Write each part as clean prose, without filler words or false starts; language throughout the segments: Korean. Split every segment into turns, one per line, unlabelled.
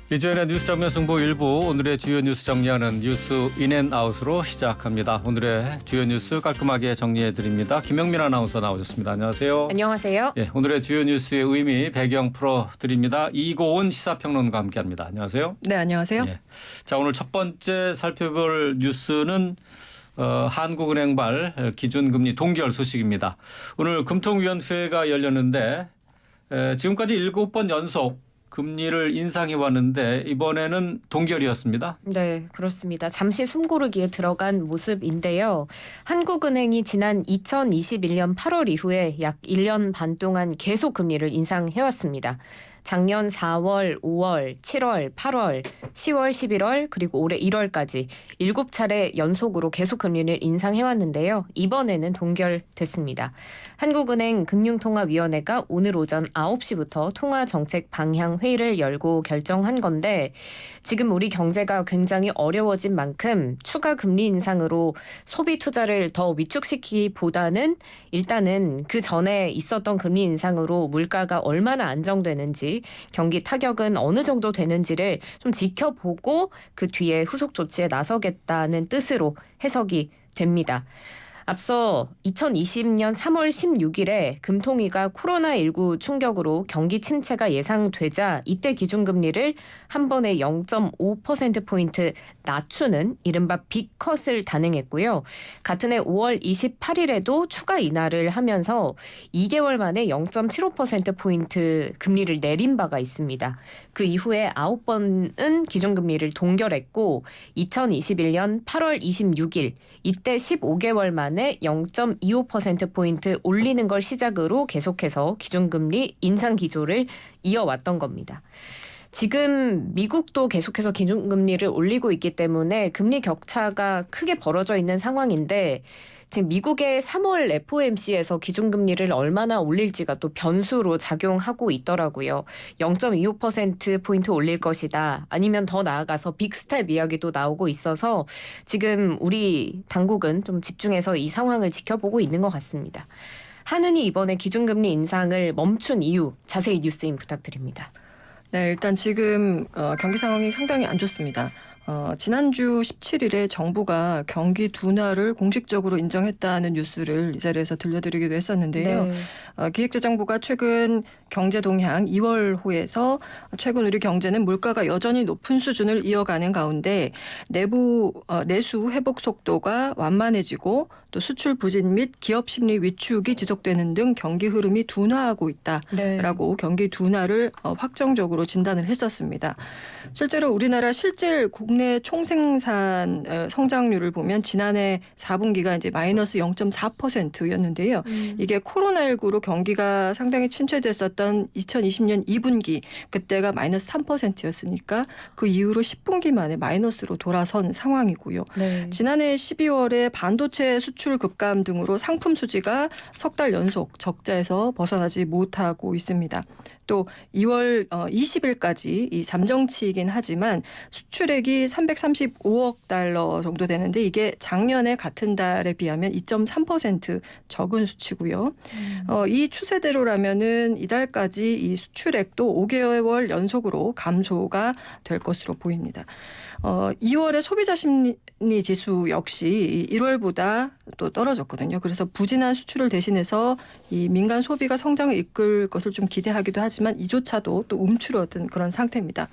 이주연의 뉴스 정면 승부 일부 오늘의 주요 뉴스 정리하는 뉴스 인앤아웃으로 시작합니다. 오늘의 주요 뉴스 깔끔하게 정리해드립니다. 김영민 아나운서 나오셨습니다. 안녕하세요.
안녕하세요.
예, 오늘의 주요 뉴스의 의미 배경 풀어드립니다. 이고은 시사평론가 함께합니다. 안녕하세요.
네, 안녕하세요.
예. 자, 오늘 첫 번째 살펴볼 뉴스는 한국은행발 기준금리 동결 소식입니다. 오늘 금통위원회가 열렸는데 지금까지 7번 연속 금리를 인상해 왔는데 이번에는 동결이었습니다.
네, 그렇습니다. 잠시 숨고르기에 들어간 모습인데요. 한국은행이 지난 2021년 8월 이후에 약 1년 반 동안 계속 금리를 인상해왔습니다. 작년 4월, 5월, 7월, 8월, 10월, 11월 그리고 올해 1월까지 7차례 연속으로 계속 금리를 인상해왔는데요. 이번에는 동결됐습니다. 한국은행 금융통화위원회가 오늘 오전 9시부터 통화정책 방향 회의를 열고 결정한 건데 지금 우리 경제가 굉장히 어려워진 만큼 추가 금리 인상으로 소비 투자를 더 위축시키기보다는 일단은 그 전에 있었던 금리 인상으로 물가가 얼마나 안정되는지 경기 타격은 어느 정도 되는지를 좀 지켜보고 그 뒤에 후속 조치에 나서겠다는 뜻으로 해석이 됩니다. 앞서 2020년 3월 16일에 금통위가 코로나19 충격으로 경기 침체가 예상되자 이때 기준금리를 한 번에 0.5%포인트 낮추는 이른바 빅컷을 단행했고요. 같은 해 5월 28일에도 추가 인하를 하면서 2개월 만에 0.75%포인트 금리를 내린 바가 있습니다. 그 이후에 9번은 기준금리를 동결했고 2021년 8월 26일 이때 15개월 만에 0.25%포인트 올리는 걸 시작으로 계속해서 기준금리 인상 기조를 이어왔던 겁니다. 지금 미국도 계속해서 기준금리를 올리고 있기 때문에 금리 격차가 크게 벌어져 있는 상황인데 지금 미국의 3월 FOMC에서 기준금리를 얼마나 올릴지가 또 변수로 작용하고 있더라고요. 0.25%포인트 올릴 것이다. 아니면 더 나아가서 빅스텝 이야기도 나오고 있어서 지금 우리 당국은 좀 집중해서 이 상황을 지켜보고 있는 것 같습니다. 한은이 이번에 기준금리 인상을 멈춘 이유 자세히 뉴스인 부탁드립니다.
네, 일단 지금 경기 상황이 상당히 안 좋습니다. 지난주 17일에 정부가 경기 둔화를 공식적으로 인정했다는 뉴스를 이 자리에서 들려드리기도 했었는데요.
네.
기획재정부가 최근 경제 동향 2월호에서 최근 우리 경제는 물가가 여전히 높은 수준을 이어가는 가운데 내수 회복 속도가 완만해지고 또 수출 부진 및 기업 심리 위축이 지속되는 등 경기 흐름이 둔화하고 있다라고 경기 둔화를 확정적으로 진단을 했었습니다. 실제로 우리나라 실질 국내 총생산 성장률을 보면 지난해 4분기가 이제 마이너스 0.4%였는데요. 이게 코로나19로 경기가 상당히 침체됐었던 2020년 2분기 그때가 마이너스 3%였으니까 그 이후로 10분기 만에 마이너스로 돌아선 상황이고요.
네.
지난해 12월에 반도체 수출 급감 등으로 상품 수지가 석 달 연속 적자에서 벗어나지 못하고 있습니다. 또 2월 20일까지 이 잠정치이긴 하지만 수출액이 335억 달러 정도 되는데 이게 작년에 같은 달에 비하면 2.3% 적은 수치고요. 이 추세대로라면은 이달까지 이 수출액도 5개월 연속으로 감소가 될 것으로 보입니다. 2월에 소비자 심리 지수 역시 1월보다 또 떨어졌거든요. 그래서 부진한 수출을 대신해서 이 민간 소비가 성장을 이끌 것을 좀 기대하기도 하지만 이조차도 또 움츠러든 그런 상태입니다.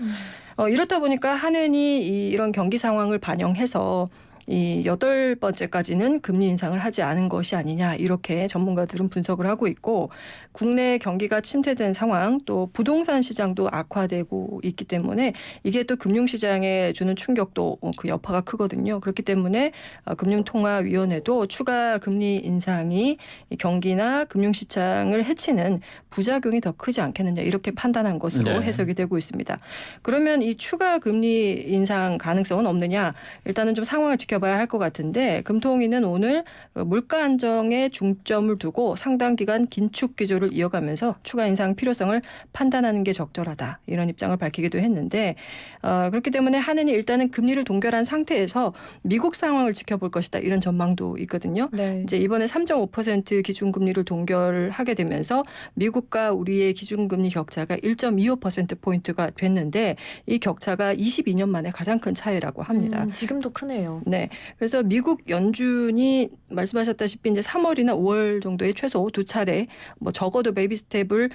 이렇다 보니까 한은이 이런 경기 상황을 반영해서 이 8번째까지는 금리 인상을 하지 않은 것이 아니냐 이렇게 전문가들은 분석을 하고 있고 국내 경기가 침체된 상황 또 부동산 시장도 악화되고 있기 때문에 이게 또 금융시장에 주는 충격도 그 여파가 크거든요. 그렇기 때문에 금융통화위원회도 추가 금리 인상이 경기나 금융시장을 해치는 부작용이 더 크지 않겠느냐 이렇게 판단한 것으로 해석이 되고 있습니다. 그러면 이 추가 금리 인상 가능성은 없느냐 일단은 좀 상황을 지켜 지켜봐야 할 것 같은데 금통위는 오늘 물가 안정에 중점을 두고 상당 기간 긴축 기조를 이어가면서 추가 인상 필요성을 판단하는 게 적절하다 이런 입장을 밝히기도 했는데 그렇기 때문에 한은이 일단은 금리를 동결한 상태에서 미국 상황을 지켜볼 것이다 이런 전망도 있거든요.
네.
이제 이번에 3.5% 기준금리를 동결하게 되면서 미국과 우리의 기준금리 격차가 1.25%포인트가 됐는데 이 격차가 22년 만에 가장 큰 차이라고 합니다.
지금도 크네요.
네. 그래서 미국 연준이 말씀하셨다시피 이제 3월이나 5월 정도에 최소 두 차례 뭐 적어도 베이비 스텝을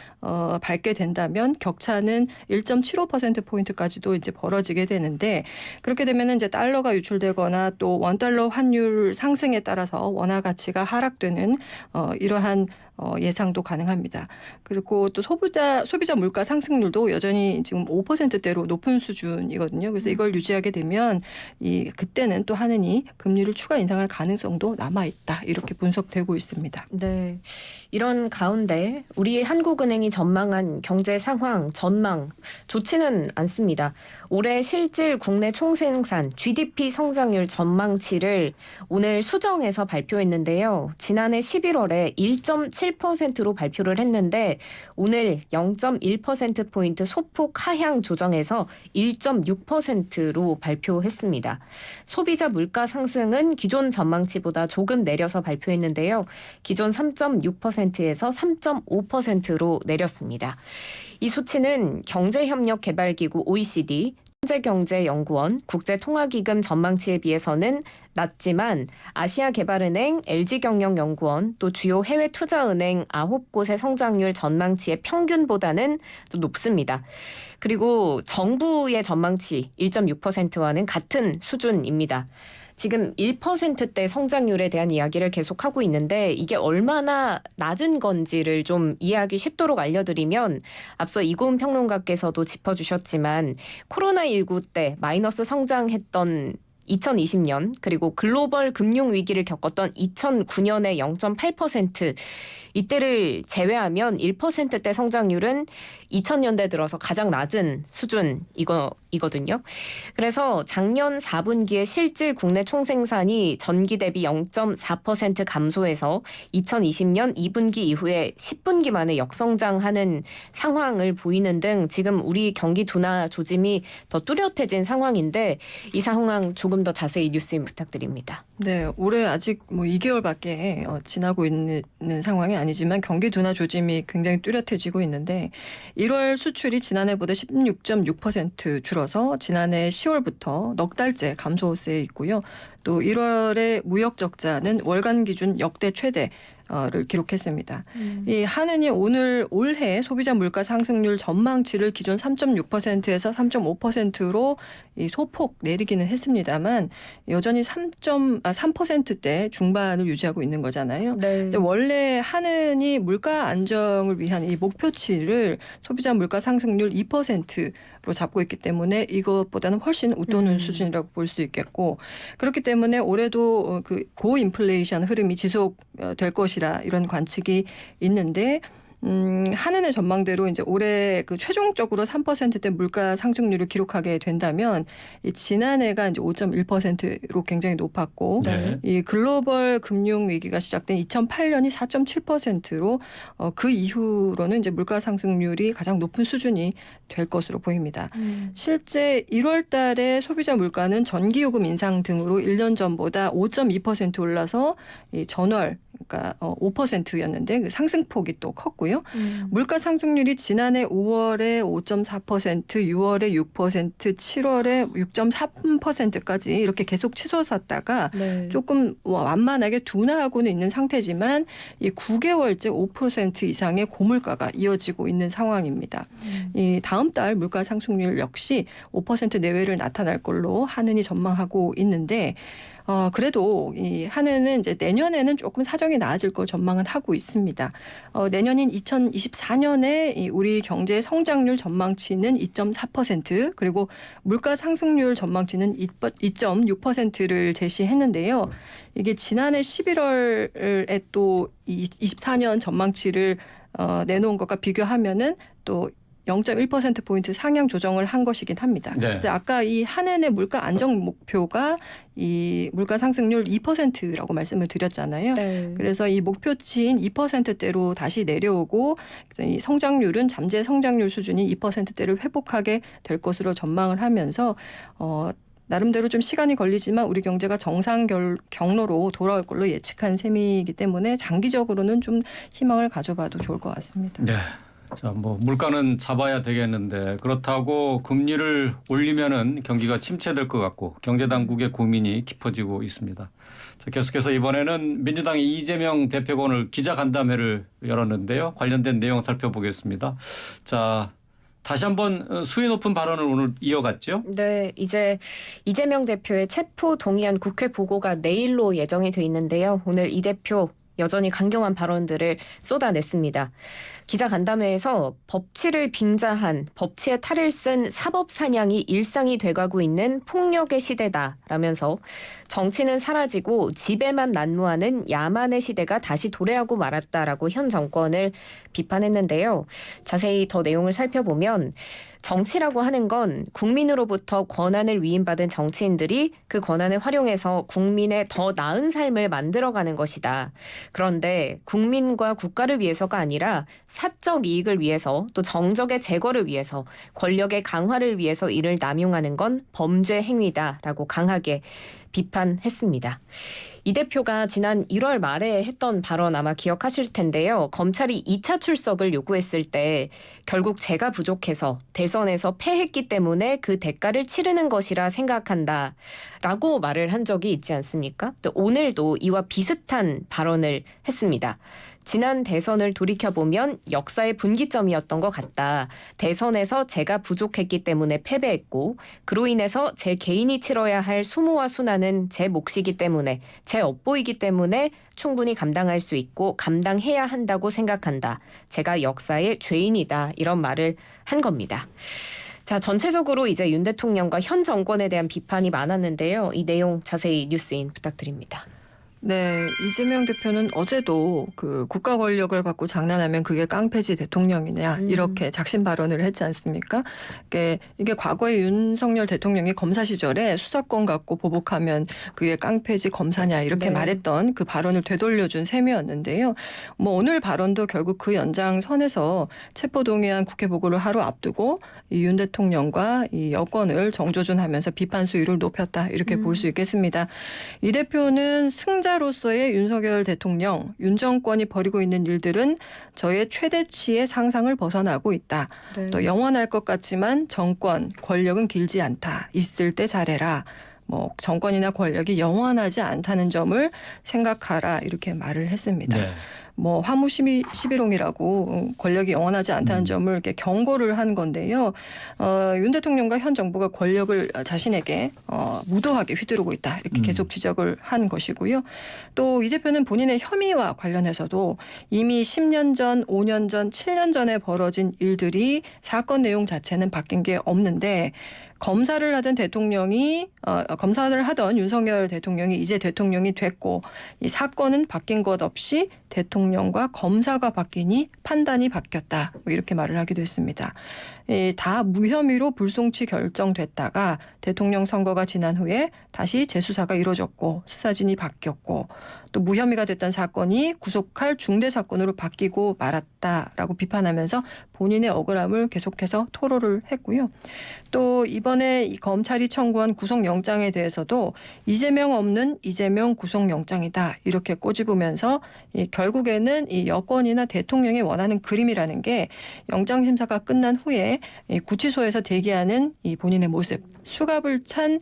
밟게 된다면 격차는 1.75%포인트까지도 이제 벌어지게 되는데 그렇게 되면은 이제 달러가 유출되거나 또 원달러 환율 상승에 따라서 원화 가치가 하락되는 이러한 예상도 가능합니다. 그리고 또 소비자 물가 상승률도 여전히 지금 5%대로 높은 수준이거든요. 그래서 이걸 유지하게 되면 그때는 또 한은이 금리를 추가 인상할 가능성도 남아 있다. 이렇게 분석되고 있습니다.
네. 이런 가운데 우리 한국은행이 전망한 경제 상황 전망 좋지는 않습니다. 올해 실질 국내 총생산 GDP 성장률 전망치를 오늘 수정해서 발표했는데요. 지난해 11월에 1.7%로 발표를 했는데 오늘 0.1%포인트 소폭 하향 조정해서 1.6%로 발표했습니다. 소비자 물가 상승은 기존 전망치보다 조금 내려서 발표했는데요. 기존 3.6%에서 3.5%로 내렸습니다. 이 수치는 경제협력개발기구 OECD, 현재경제연구원, 국제통화기금 전망치에 비해서는 낮지만 아시아개발은행, LG경영연구원, 또 주요 해외투자은행 9곳의 성장률 전망치의 평균보다는 또 높습니다. 그리고 정부의 전망치 1.6%와는 같은 수준입니다. 지금 1%대 성장률에 대한 이야기를 계속하고 있는데 이게 얼마나 낮은 건지를 좀 이해하기 쉽도록 알려드리면 앞서 이고은 평론가께서도 짚어주셨지만 코로나19 때 마이너스 성장했던 2020년 그리고 글로벌 금융위기를 겪었던 2009년의 0.8% 이때를 제외하면 1%대 성장률은 2000년대 들어서 가장 낮은 수준이거든요. 그래서 작년 4분기에 실질 국내 총생산이 전기 대비 0.4% 감소해서 2020년 2분기 이후에 10분기 만에 역성장하는 상황을 보이는 등 지금 우리 경기 둔화 조짐이 더 뚜렷해진 상황인데 이 상황 조금 더 자세히 뉴스인 부탁드립니다.
네, 올해 아직 뭐 2개월밖에 지나고 있는 상황이 아니지만 경기 둔화 조짐이 굉장히 뚜렷해지고 있는데 1월 수출이 지난해보다 16.6% 줄어서 지난해 10월부터 넉 달째 감소세에 있고요. 또 1월의 무역 적자는 월간 기준 역대 최대 를 기록했습니다. 이 한은이 오늘 올해 소비자 물가 상승률 전망치를 기존 3.6%에서 3.5%로 이 소폭 내리기는 했습니다만 여전히 3%대 중반을 유지하고 있는 거잖아요.
네.
원래 한은이 물가 안정을 위한 이 목표치를 소비자 물가 상승률 2%로 잡고 있기 때문에 이것보다는 훨씬 웃도는 수준이라고 볼 수 있겠고 그렇기 때문에 올해도 그 고인플레이션 흐름이 지속될 것이라 이런 관측이 있는데 한은의 전망대로 이제 올해 그 최종적으로 3%대 물가 상승률을 기록하게 된다면 이 지난해가 이제 5.1%로 굉장히 높았고
네.
이 글로벌 금융 위기가 시작된 2008년이 4.7%로 그 이후로는 이제 물가 상승률이 가장 높은 수준이 될 것으로 보입니다. 실제 1월 달에 소비자 물가는 전기요금 인상 등으로 1년 전보다 5.2% 올라서 이 전월 그러니까 5%였는데 그 상승폭이 또 컸고요. 물가 상승률이 지난해 5월에 5.4%, 6월에 6%, 7월에 6.3%까지 이렇게 계속 치솟았다가
네.
조금 완만하게 둔화하고는 있는 상태지만 이 9개월째 5% 이상의 고물가가 이어지고 있는 상황입니다. 이 다음 달 물가 상승률 역시 5% 내외를 나타날 걸로 한은이 전망하고 있는데 그래도 이 한은은 이제 내년에는 조금 사정이 나아질 걸 전망은 하고 있습니다. 내년인 2024년에 이 우리 경제 성장률 전망치는 2.4% 그리고 물가 상승률 전망치는 2.6%를 제시했는데요. 이게 지난해 11월에 또 24년 전망치를 내놓은 것과 비교하면은 또 0.1%포인트 상향 조정을 한 것이긴 합니다.
네.
근데 아까 이 한해내 물가 안정 목표가 이 물가 상승률 2%라고 말씀을 드렸잖아요.
네.
그래서 이 목표치인 2%대로 다시 내려오고 이 성장률은 잠재 성장률 수준이 2%대를 회복하게 될 것으로 전망을 하면서 나름대로 좀 시간이 걸리지만 우리 경제가 정상 경로로 돌아올 걸로 예측한 셈이기 때문에 장기적으로는 좀 희망을 가져봐도 좋을 것 같습니다.
네. 자, 뭐 물가는 잡아야 되겠는데 그렇다고 금리를 올리면은 경기가 침체될 것 같고 경제 당국의 고민이 깊어지고 있습니다. 자, 계속해서 이번에는 민주당의 이재명 대표가 오늘 기자간담회를 열었는데요. 관련된 내용 살펴보겠습니다. 자, 다시 한번 수위 높은 발언을 오늘 이어갔죠?
네, 이제 이재명 대표의 체포 동의안 국회 보고가 내일로 예정이 돼 있는데요. 오늘 이 대표 여전히 강경한 발언들을 쏟아냈습니다. 기자간담회에서 법치를 빙자한 법치의 탈을 쓴 사법사냥이 일상이 돼가고 있는 폭력의 시대다라면서 정치는 사라지고 지배만 난무하는 야만의 시대가 다시 도래하고 말았다라고 현 정권을 비판했는데요. 자세히 더 내용을 살펴보면 정치라고 하는 건 국민으로부터 권한을 위임받은 정치인들이 그 권한을 활용해서 국민의 더 나은 삶을 만들어가는 것이다. 그런데 국민과 국가를 위해서가 아니라 사적 이익을 위해서 또 정적의 제거를 위해서 권력의 강화를 위해서 이를 남용하는 건 범죄 행위다라고 강하게 비판했습니다. 이 대표가 지난 1월 말에 했던 발언 아마 기억하실 텐데요. 검찰이 2차 출석을 요구했을 때 결국 제가 부족해서 대선에서 패했기 때문에 그 대가를 치르는 것이라 생각한다라고 말을 한 적이 있지 않습니까? 또 오늘도 이와 비슷한 발언을 했습니다. 지난 대선을 돌이켜보면 역사의 분기점이었던 것 같다. 대선에서 제가 부족했기 때문에 패배했고 그로 인해서 제 개인이 치러야 할 수모와 순환은 제 몫이기 때문에 제 업보이기 때문에 충분히 감당할 수 있고 감당해야 한다고 생각한다. 제가 역사의 죄인이다. 이런 말을 한 겁니다. 자, 전체적으로 이제 윤 대통령과 현 정권에 대한 비판이 많았는데요. 이 내용 자세히 뉴스인 부탁드립니다.
네, 이재명 대표는 어제도 그 국가 권력을 갖고 장난하면 그게 깡패지 대통령이냐 이렇게 작심 발언을 했지 않습니까? 이게 과거에 윤석열 대통령이 검사 시절에 수사권 갖고 보복하면 그게 깡패지 검사냐 이렇게
네.
말했던 그 발언을 되돌려준 셈이었는데요. 뭐 오늘 발언도 결국 그 연장선에서 체포동의안 국회 보고를 하루 앞두고 이 윤 대통령과 이 여권을 정조준하면서 비판 수위를 높였다 이렇게 볼 수 있겠습니다. 이 대표는 승자로서의 윤석열 대통령, 윤 정권이 벌이고 있는 일들은 저의 최대치의 상상을 벗어나고 있다.
네.
또 영원할 것 같지만 정권, 권력은 길지 않다. 있을 때 잘해라. 뭐 정권이나 권력이 영원하지 않다는 점을 생각하라 이렇게 말을 했습니다.
네.
뭐 화무 11홍이라고 권력이 영원하지 않다는 점을 이렇게 경고를 한 건데요. 윤 대통령과 현 정부가 권력을 자신에게 무도하게 휘두르고 있다. 이렇게 계속 지적을 한 것이고요. 또 이 대표는 본인의 혐의와 관련해서도 이미 10년 전, 5년 전, 7년 전에 벌어진 일들이 사건 내용 자체는 바뀐 게 없는데 검사를 하던 윤석열 대통령이 이제 대통령이 됐고 이 사건은 바뀐 것 없이 대통령과 검사가 바뀌니 판단이 바뀌었다. 뭐 이렇게 말을 하기도 했습니다. 다 무혐의로 불송치 결정됐다가 대통령 선거가 지난 후에 다시 재수사가 이루어졌고 수사진이 바뀌었고 또 무혐의가 됐던 사건이 구속할 중대 사건으로 바뀌고 말았다라고 비판하면서 본인의 억울함을 계속해서 토로를 했고요. 또 이번에 이 검찰이 청구한 구속영장에 대해서도 이재명 없는 이재명 구속영장이다 이렇게 꼬집으면서 결국에는 이 여권이나 대통령이 원하는 그림이라는 게 영장심사가 끝난 후에 이 구치소에서 대기하는 이 본인의 모습, 수갑을 찬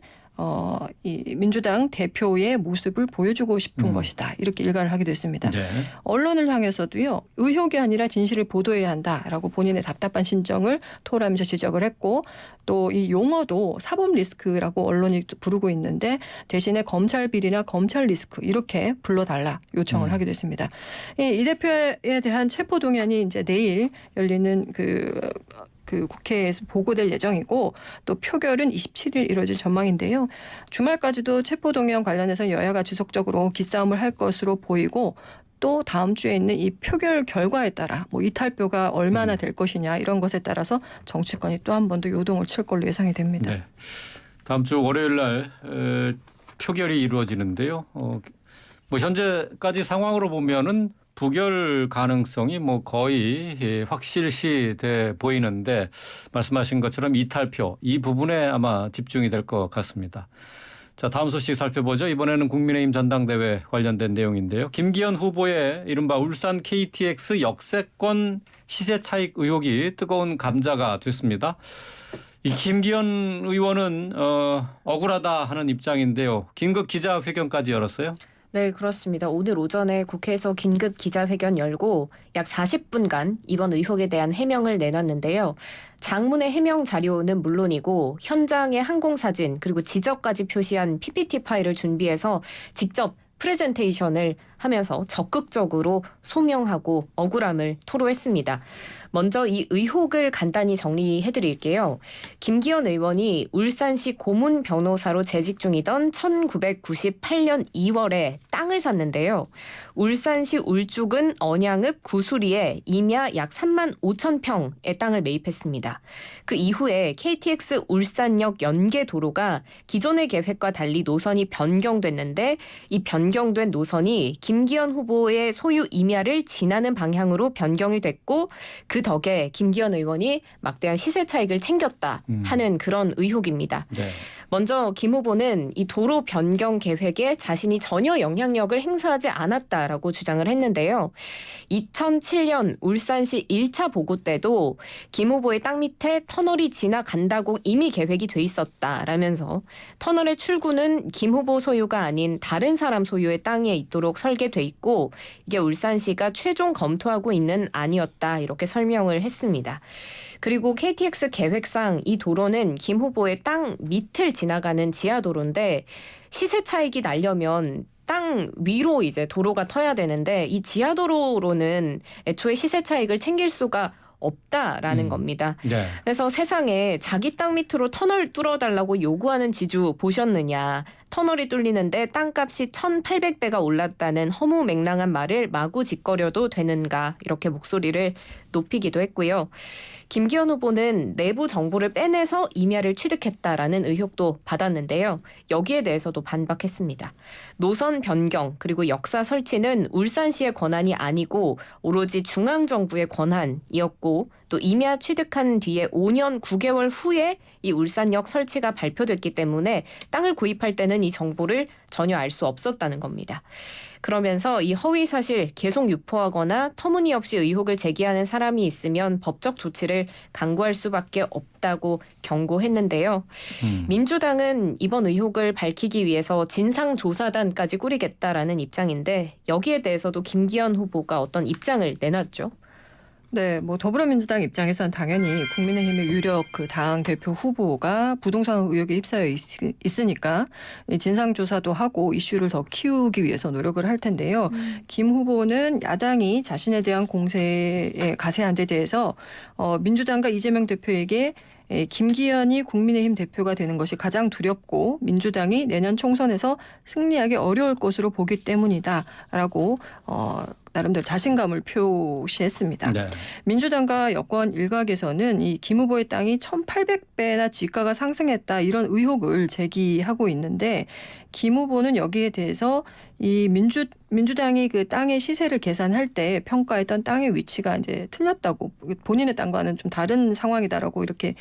이 민주당 대표의 모습을 보여주고 싶은 것이다. 이렇게 일갈을 하기도 했습니다.
네.
언론을 향해서도요. 의혹이 아니라 진실을 보도해야 한다라고 본인의 답답한 심정을 토로하면서 지적을 했고 또 이 용어도 사법 리스크라고 언론이 부르고 있는데 대신에 검찰 비리나 검찰 리스크 이렇게 불러달라 요청을 하기도 했습니다. 이 대표에 대한 체포동의안이 이제 내일 열리는 그 국회에서 보고될 예정이고 또 표결은 27일 이루어질 전망인데요. 주말까지도 체포동의안 관련해서 여야가 지속적으로 기싸움을 할 것으로 보이고 또 다음 주에 있는 이 표결 결과에 따라 뭐 이탈표가 얼마나 될 것이냐 이런 것에 따라서 정치권이 또 한 번 더 요동을 칠 걸로 예상이 됩니다.
네. 다음 주 월요일 날 표결이 이루어지는데요. 뭐 현재까지 상황으로 보면은 부결 가능성이 뭐 거의 확실시돼 보이는데 말씀하신 것처럼 이탈표 이 부분에 아마 집중이 될 것 같습니다. 자, 다음 소식 살펴보죠. 이번에는 국민의힘 전당대회 관련된 내용인데요. 김기현 후보의 이른바 울산 KTX 역세권 시세 차익 의혹이 뜨거운 감자가 됐습니다. 이 김기현 의원은 억울하다 하는 입장인데요. 긴급 기자회견까지 열었어요.
네, 그렇습니다. 오늘 오전에 국회에서 긴급 기자회견 열고 약 40분간 이번 의혹에 대한 해명을 내놨는데요. 장문의 해명 자료는 물론이고 현장의 항공사진 그리고 지적까지 표시한 PPT 파일을 준비해서 직접 프레젠테이션을 하면서 적극적으로 소명하고 억울함을 토로했습니다. 먼저 이 의혹을 간단히 정리해드릴게요. 김기현 의원이 울산시 고문 변호사로 재직 중이던 1998년 2월에 땅을 샀는데요. 울산시 울주군 언양읍 구수리에 임야 약 3만 5천 평의 땅을 매입했습니다. 그 이후에 KTX 울산역 연계 도로가 기존의 계획과 달리 노선이 변경됐는데 이 변경된 노선이 김기현 후보의 소유 임야를 지나는 방향으로 변경이 됐고 그 덕에 김기현 의원이 막대한 시세 차익을 챙겼다 하는 그런 의혹입니다.
네.
먼저 김 후보는 이 도로 변경 계획에 자신이 전혀 영향력을 행사하지 않았다라고 주장을 했는데요. 2007년 울산시 1차 보고 때도 김 후보의 땅 밑에 터널이 지나간다고 이미 계획이 돼 있었다라면서 터널의 출구는 김 후보 소유가 아닌 다른 사람 소유의 땅에 있도록 설계돼 있고 이게 울산시가 최종 검토하고 있는 안이었다 이렇게 설명을 했습니다. 그리고 KTX 계획상 이 도로는 김 후보의 땅 밑을 지나가는 지하도로인데 시세 차익이 나려면 땅 위로 이제 도로가 터야 되는데 이 지하도로로는 애초에 시세 차익을 챙길 수가 없다라는 겁니다.
네.
그래서 세상에 자기 땅 밑으로 터널 뚫어달라고 요구하는 지주 보셨느냐. 터널이 뚫리는데 땅값이 1,800배가 올랐다는 허무맹랑한 말을 마구 짓거려도 되는가 이렇게 목소리를 높이기도 했고요. 김기현 후보는 내부 정보를 빼내서 임야를 취득했다라는 의혹도 받았는데요. 여기에 대해서도 반박했습니다. 노선 변경 그리고 역사 설치는 울산시의 권한이 아니고 오로지 중앙정부의 권한이었고 또 임야 취득한 뒤에 5년 9개월 후에 이 울산역 설치가 발표됐기 때문에 땅을 구입할 때는 이 정보를 전혀 알 수 없었다는 겁니다. 그러면서 이 허위 사실 계속 유포하거나 터무니없이 의혹을 제기하는 사람이 있으면 법적 조치를 강구할 수밖에 없다고 경고했는데요. 민주당은 이번 의혹을 밝히기 위해서 진상조사단까지 꾸리겠다라는 입장인데 여기에 대해서도 김기현 후보가 어떤 입장을 내놨죠.
네, 뭐 더불어민주당 입장에서는 당연히 국민의힘의 유력 그 당 대표 후보가 부동산 의혹에 휩싸여 있으니까 진상조사도 하고 이슈를 더 키우기 위해서 노력을 할 텐데요. 김 후보는 야당이 자신에 대한 공세에 가세한 데 대해서 민주당과 이재명 대표에게 김기현이 국민의힘 대표가 되는 것이 가장 두렵고 민주당이 내년 총선에서 승리하기 어려울 것으로 보기 때문이다라고 나름대로 자신감을 표시했습니다.
네.
민주당과 여권 일각에서는 이 김 후보의 땅이 1,800배나 지가가 상승했다 이런 의혹을 제기하고 있는데 김 후보는 여기에 대해서 이 민주당이 그 땅의 시세를 계산할 때 평가했던 땅의 위치가 이제 틀렸다고 본인의 땅과는 좀 다른 상황이다라고 이렇게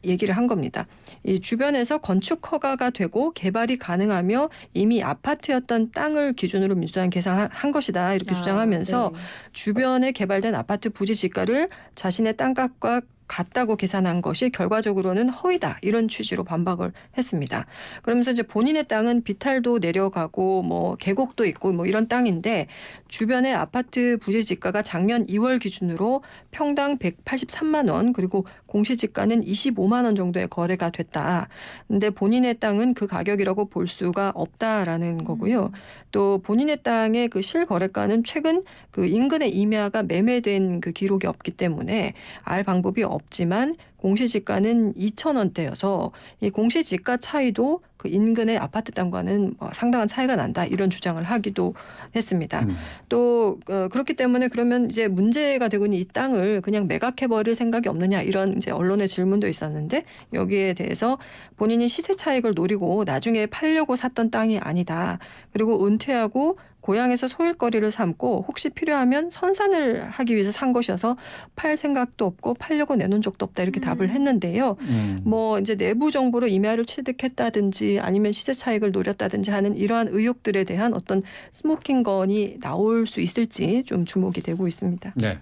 얘기를 한 겁니다. 이 주변에서 건축 허가가 되고 개발이 가능하며 이미 아파트였던 땅을 기준으로 민주당이 계산한 것이다 이렇게 주장하면서
네.
주변에 개발된 아파트 부지 지가를 자신의 땅값과 같다고 계산한 것이 결과적으로는 허위다 이런 취지로 반박을 했습니다. 그러면서 이제 본인의 땅은 비탈도 내려가고 뭐 계곡도 있고 뭐 이런 땅인데 주변의 아파트 부지 지가가 작년 2월 기준으로 평당 183만 원 그리고 공시지가는 25만 원 정도의 거래가 됐다. 근데 본인의 땅은 그 가격이라고 볼 수가 없다라는 거고요. 또 본인의 땅의 그 실거래가는 최근 그 인근의 임야가 매매된 그 기록이 없기 때문에 알 방법이 없지만 공시지가는 2,000원대여서 이 공시지가 차이도 그 인근의 아파트 땅과는 상당한 차이가 난다 이런 주장을 하기도 했습니다. 또 그렇기 때문에 그러면 이제 문제가 되고 있는 이 땅을 그냥 매각해버릴 생각이 없느냐 이런 이제 언론의 질문도 있었는데 여기에 대해서 본인이 시세 차익을 노리고 나중에 팔려고 샀던 땅이 아니다. 그리고 은퇴하고 고향에서 소일거리를 삼고 혹시 필요하면 선산을 하기 위해서 산 것이어서 팔 생각도 없고 팔려고 내놓은 적도 없다 이렇게 답을 했는데요. 뭐 이제 내부 정보로 임야를 취득했다든지 아니면 시세 차익을 노렸다든지 하는 이러한 의혹들에 대한 어떤 스모킹건이 나올 수 있을지 좀 주목이 되고 있습니다.
네,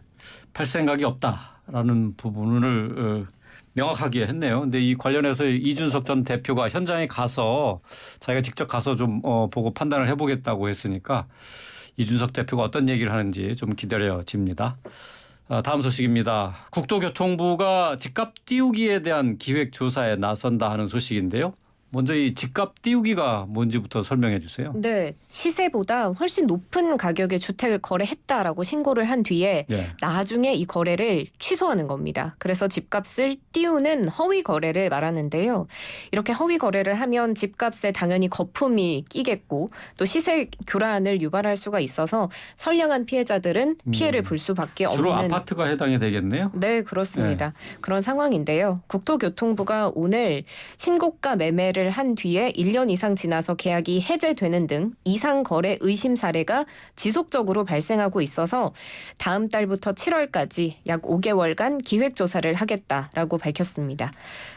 팔 생각이 없다라는 부분을 명확하게 했네요. 근데 이 관련해서 이준석 전 대표가 현장에 가서 자기가 직접 가서 좀 보고 판단을 해보겠다고 했으니까 이준석 대표가 어떤 얘기를 하는지 좀 기다려집니다. 다음 소식입니다. 국토교통부가 집값 띄우기에 대한 기획조사에 나선다 하는 소식인데요. 먼저 이 집값 띄우기가 뭔지부터 설명해 주세요.
네, 시세보다 훨씬 높은 가격에 주택을 거래했다라고 신고를 한 뒤에
네.
나중에 이 거래를 취소하는 겁니다. 그래서 집값을 띄우는 허위 거래를 말하는데요. 이렇게 허위 거래를 하면 집값에 당연히 거품이 끼겠고 또 시세 교란을 유발할 수가 있어서 선량한 피해자들은 피해를 볼 수밖에 없는.
주로 아파트가 해당이 되겠네요.
네, 그렇습니다. 그런 상황인데요. 국토교통부가 오늘 신고가 매매를 한 뒤에 1년 이상 지나서 계약이 해제되는 등 이상 거래 의심 사례가 지속적으로 발생하고 있어서 다음 달부터 7월까지 약 5개월간 기획조사를 하겠다라고 밝혔습니다.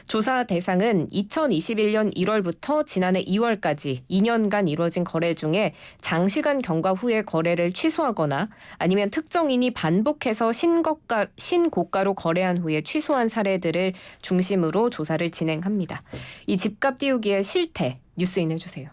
조사 대상은 2021년 1월부터 지난해 2월까지 2년간 이루어진 거래 중에 장시간 경과 후에 거래를 취소하거나 아니면 특정인이 반복해서 신고가로 거래한 후에 취소한 사례들을 중심으로 조사를 진행합니다. 이 집값 띄우기의 실태 뉴스인 해주세요.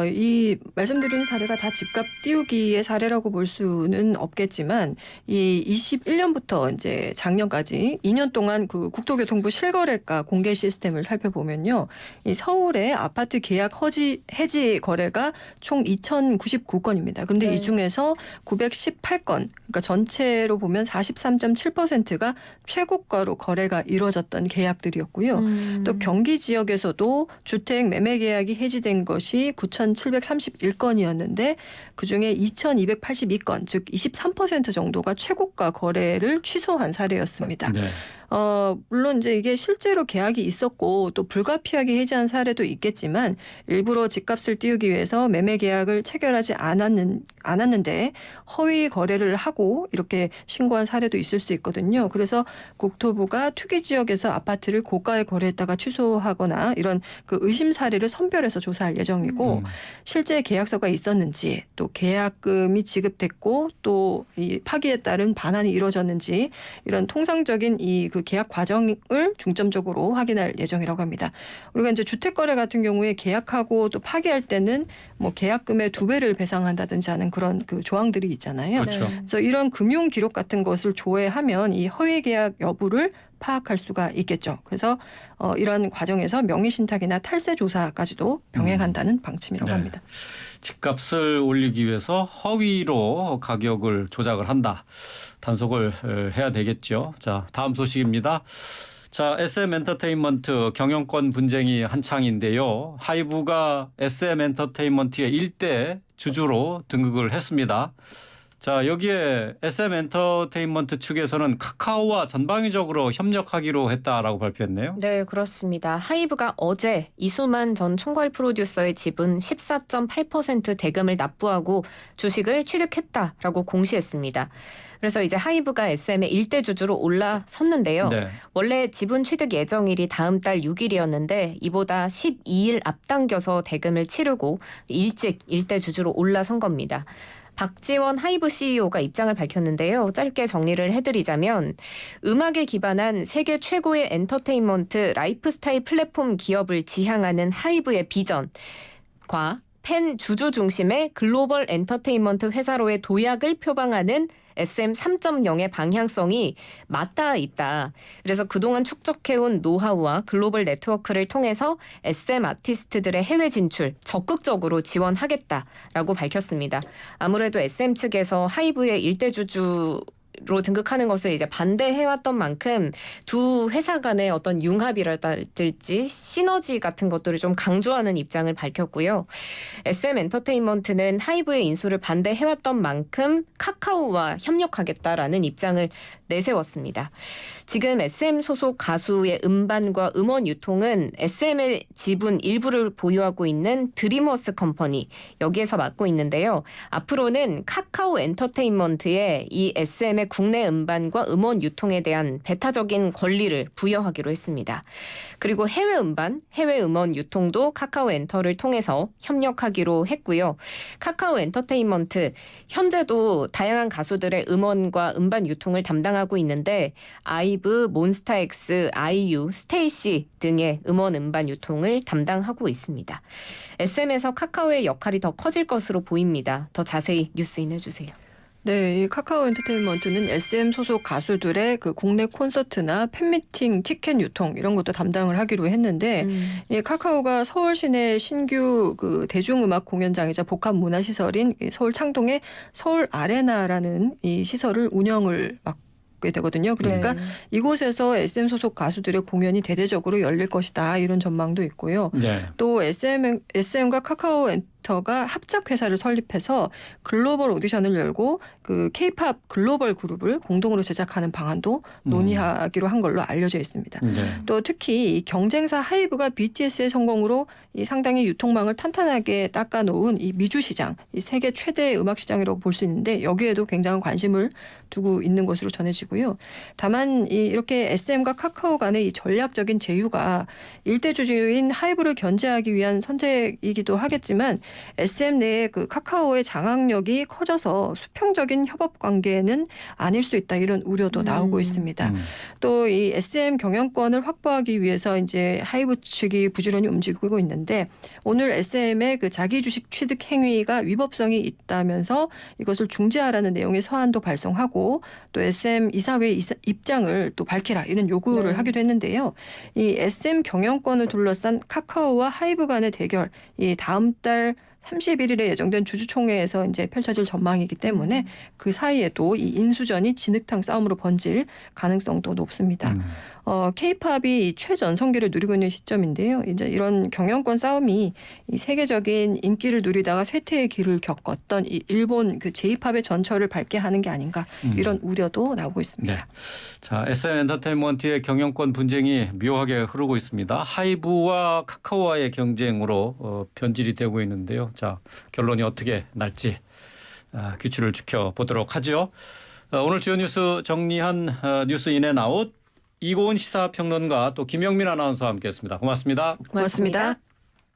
이 말씀드린 사례가 다 집값 띄우기의 사례라고 볼 수는 없겠지만 이 21년부터 이제 작년까지 2년 동안 그 국토교통부 실거래가 공개 시스템을 살펴보면요. 이 서울의 아파트 계약 해지 거래가 총 2,099건입니다. 그런데
네.
이 중에서 918건, 그러니까 전체로 보면 43.7%가 최고가로 거래가 이루어졌던 계약들이었고요. 또 경기 지역에서도 주택 매매 계약이 해지된 것이 9,731건이었는데 그중에 2,282건, 즉 23% 정도가 최고가 거래를 취소한 사례였습니다.
네.
물론 이제 이게 실제로 계약이 있었고 또 불가피하게 해지한 사례도 있겠지만 일부러 집값을 띄우기 위해서 매매 계약을 체결하지 않았는데 허위 거래를 하고 이렇게 신고한 사례도 있을 수 있거든요. 그래서 국토부가 투기 지역에서 아파트를 고가에 거래했다가 취소하거나 이런 그 의심 사례를 선별해서 조사할 예정이고 실제 계약서가 있었는지 또 계약금이 지급됐고 또 이 파기에 따른 반환이 이루어졌는지 이런 통상적인 이 그 계약 과정을 중점적으로 확인할 예정이라고 합니다. 우리가 이제 주택 거래 같은 경우에 계약하고 또 파기할 때는 뭐 계약금의 2배를 배상한다든지 하는 그런 그 조항들이 있잖아요.
그렇죠.
네.
그래서 이런 금융 기록 같은 것을 조회하면 이 허위 계약 여부를 파악할 수가 있겠죠. 그래서 이런 과정에서 명의 신탁이나 탈세 조사까지도 병행한다는 방침이라고
네.
합니다.
집값을 올리기 위해서 허위로 가격을 조작을 한다. 단속을 해야 되겠죠. 자, 다음 소식입니다. 자, SM엔터테인먼트 경영권 분쟁이 한창인데요. 하이브가 SM엔터테인먼트의 일대 주주로 등극을 했습니다. 자, 여기에 SM엔터테인먼트 측에서는 카카오와 전방위적으로 협력하기로 했다라고 발표했네요.
네, 그렇습니다. 하이브가 어제 이수만 전 총괄 프로듀서의 지분 14.8% 대금을 납부하고 주식을 취득했다라고 공시했습니다. 그래서 이제 하이브가 SM의 일대 주주로 올라섰는데요.
네.
원래 지분 취득 예정일이 다음 달 6일이었는데 이보다 12일 앞당겨서 대금을 치르고 일찍 일대 주주로 올라선 겁니다. 박지원 하이브 CEO가 입장을 밝혔는데요. 짧게 정리를 해드리자면 음악에 기반한 세계 최고의 엔터테인먼트 라이프스타일 플랫폼 기업을 지향하는 하이브의 비전과 팬 주주 중심의 글로벌 엔터테인먼트 회사로의 도약을 표방하는 SM 3.0의 방향성이 맞닿아 있다. 그래서 그동안 축적해온 노하우와 글로벌 네트워크를 통해서 SM 아티스트들의 해외 진출 적극적으로 지원하겠다라고 밝혔습니다. 아무래도 SM 측에서 하이브의 일대 주주 로 등극하는 것을 이제 반대해왔던 만큼 두 회사 간의 어떤 융합이랄지 시너지 같은 것들을 좀 강조하는 입장을 밝혔고요. SM 엔터테인먼트는 하이브의 인수를 반대해왔던 만큼 카카오와 협력하겠다라는 입장을 내세웠습니다. 지금 SM 소속 가수의 음반과 음원 유통은 SM의 지분 일부를 보유하고 있는 드림워스 컴퍼니 여기에서 맡고 있는데요. 앞으로는 카카오 엔터테인먼트에 이 SM의 국내 음반과 음원 유통에 대한 배타적인 권리를 부여하기로 했습니다. 그리고 해외 음반, 해외 음원 유통도 카카오 엔터를 통해서 협력하기로 했고요. 카카오 엔터테인먼트 현재도 다양한 가수들의 음원과 음반 유통을 담당하고 있는데 아이브, 몬스타엑스, 아이유, 스테이시 등의 음원 음반 유통을 담당하고 있습니다. SM에서 카카오의 역할이 더 커질 것으로 보입니다. 더 자세히 뉴스인해 주세요.
네, 이 카카오 엔터테인먼트는 SM 소속 가수들의 그 국내 콘서트나 팬미팅 티켓 유통 이런 것도 담당을 하기로 했는데 이 카카오가 서울 시내 신규 그 대중음악 공연장이자 복합 문화시설인 서울 창동의 서울 아레나라는 이 시설을 운영을 맡게 되거든요. 그러니까
네.
이곳에서 SM 소속 가수들의 공연이 대대적으로 열릴 것이다 이런 전망도 있고요.
네.
또 SM과 카카오 엔터가 합작 회사를 설립해서 글로벌 오디션을 열고 그 K-팝 글로벌 그룹을 공동으로 제작하는 방안도 논의하기로 한 걸로 알려져 있습니다.
네.
또 특히 이 경쟁사 하이브가 BTS의 성공으로 이 상당히 유통망을 탄탄하게 닦아놓은 이 미주 시장, 이 세계 최대의 음악 시장이라고 볼 수 있는데 여기에도 굉장한 관심을 두고 있는 것으로 전해지고요. 다만 이렇게 SM과 카카오 간의 이 전략적인 제휴가 일대 주주인 하이브를 견제하기 위한 선택이기도 하겠지만 SM 내에 그 카카오의 장악력이 커져서 수평적인 협업 관계는 아닐 수 있다 이런 우려도 나오고 있습니다. 또 이 SM 경영권을 확보하기 위해서 이제 하이브 측이 부지런히 움직이고 있는데 오늘 SM의 그 자기 주식 취득 행위가 위법성이 있다면서 이것을 중지하라는 내용의 서한도 발송하고 또 SM 이사회 입장을 또 밝히라 이런 요구를
네.
하기도 했는데요. 이 SM 경영권을 둘러싼 카카오와 하이브 간의 대결 이 다음 달 31일에 예정된 주주총회에서 이제 펼쳐질 전망이기 때문에 그 사이에도 이 인수전이 진흙탕 싸움으로 번질 가능성도 높습니다. K-팝이 이 최전성기를 누리고 있는 시점인데요. 이제 이런 경영권 싸움이 이 세계적인 인기를 누리다가 쇠퇴의 길을 겪었던 이 일본 그 J-팝의 전철을 밟게 하는 게 아닌가 이런 우려도 나오고 있습니다.
네. 자, SM 엔터테인먼트의 경영권 분쟁이 묘하게 흐르고 있습니다. 하이브와 카카오와의 경쟁으로 변질이 되고 있는데요. 자, 결론이 어떻게 날지 귀추를 지켜보도록 하죠. 오늘 주요 뉴스 정리한 뉴스 인앤아웃 이고은 시사평론가 또 김영민 아나운서와 함께했습니다. 고맙습니다.
고맙습니다.